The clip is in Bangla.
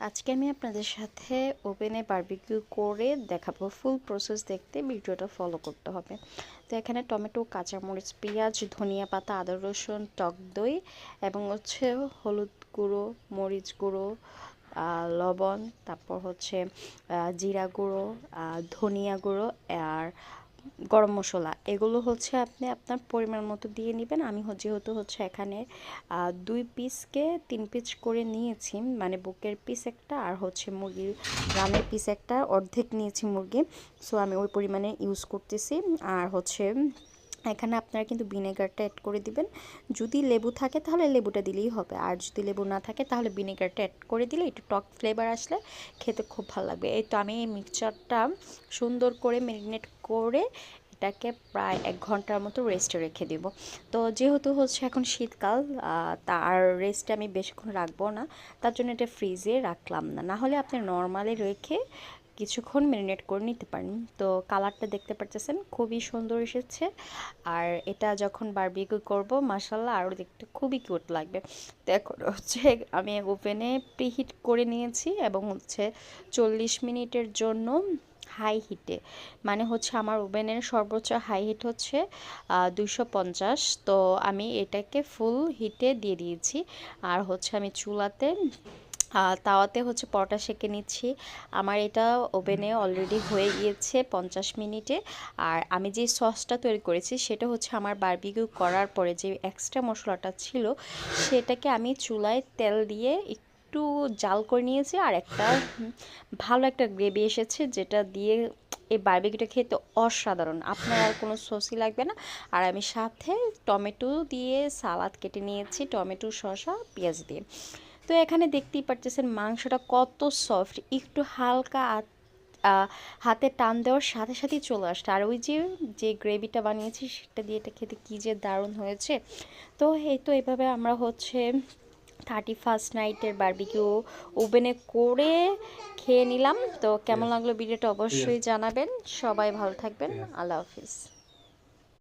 আজকে আমি আপনাদের সাথে ওভেনে বারবিকিউ করে দেখাবো। ফুল প্রসেস দেখতে ভিডিওটা ফলো করতে হবে। তো এখানে টমেটো, কাঁচামরিচ, পেঁয়াজ, ধনিয়া পাতা, আদা রসুন, টক দই এবং হচ্ছে হলুদ গুঁড়ো, মরিচ গুঁড়ো, লবণ, তারপর হচ্ছে জিরা গুঁড়ো, ধনিয়া গুঁড়ো আর গরম মশলা, এগুলো হচ্ছে আপনি আপনার পরিমাণ মতো দিয়ে নেবেন। আমি যেহেতু হচ্ছে এখানে 2 পিসকে 3 পিস করে নিয়েছি, মানে বুকের পিস একটা আর হচ্ছে মুরগির রানের পিস একটা, অর্ধেক নিয়েছি মুরগি। সো আমি ওই পরিমাণে ইউজ করতেছি। আর হচ্ছে এখানে আপনারা কিন্তু ভিনেগারটা অ্যাড করে দিবেন। যদি লেবু থাকে তাহলে লেবুটা দিলেই হবে, আর যদি লেবু না থাকে তাহলে ভিনেগারটা অ্যাড করে দিলে একটু টক ফ্লেভার আসলে খেতে খুব ভালো লাগবে। এই তো আমি এই মিক্সচারটা সুন্দর করে ম্যারিনেট করে এটাকে প্রায় 1 ঘন্টার মতো রেস্টে রেখে দেব। তো যেহেতু হচ্ছে এখন শীতকাল, তার রেস্টে আমি বেশিক্ষণ রাখবো না, তার জন্য এটা ফ্রিজে রাখলাম না। না হলে আপনি নর্মালি রেখে কিছুক্ষণ ম্যারিনেট করে নিতে পারেন। তো কালারটা দেখতে পাচ্ছেন খুবই সুন্দর এসেছে। আর এটা যখন বারবিকিউ করব মাশাআল্লাহ আরও দেখতে খুবই কিউট লাগবে। তো এখন হচ্ছে আমি ওভেনে প্রিহিট করে নিয়েছি এবং হচ্ছে 40 মিনিটের জন্য হাই হিটে, মানে হচ্ছে আমার ওভেনের সর্বোচ্চ হাই হিট হচ্ছে 250। তো আমি এটাকে ফুল হিটে দিয়ে দিয়েছি। আর হচ্ছে আমি চুলাতে তাওয়াতে হচ্ছে পরোটা সেঁকে নিচ্ছি। আমার এটা ওভেনে অলরেডি হয়ে গিয়েছে 50 মিনিটে। আর আমি যে সসটা তৈরি করেছি সেটা হচ্ছে আমার বারবিকিউ করার পরে যে এক্সট্রা মশলাটা ছিল সেটাকে আমি চুলায় তেল দিয়ে একটু জাল করে নিয়েছি। আর একটা ভালো একটা গ্রেভি এসেছে যেটা দিয়ে এই বারবিকিউটা খেতে অসাধারণ। আপনার আর কোনো সসই লাগবে না। আর আমি সাথে টমেটো দিয়ে সালাদ কেটে নিয়েছি, টমেটো, শসা, পেঁয়াজ দিয়ে। তো এখানে দেখতেই পারতেছেন মাংসটা কত সফট, একটু হালকা হাতে টান দেওয়ার সাথে সাথেই চলে আসছে। আর ওই যে যে গ্রেভিটা বানিয়েছি সেটা দিয়ে এটা খেতে কী যে দারুণ হয়েছে। তো এই তো এভাবে আমরা হচ্ছে 31st নাইটের বারবিকিউ ওভেনে করে খেয়ে নিলাম। তো কেমন লাগলো ভিডিওটা অবশ্যই জানাবেন। সবাই ভালো থাকবেন। আল্লাহ হাফিজ।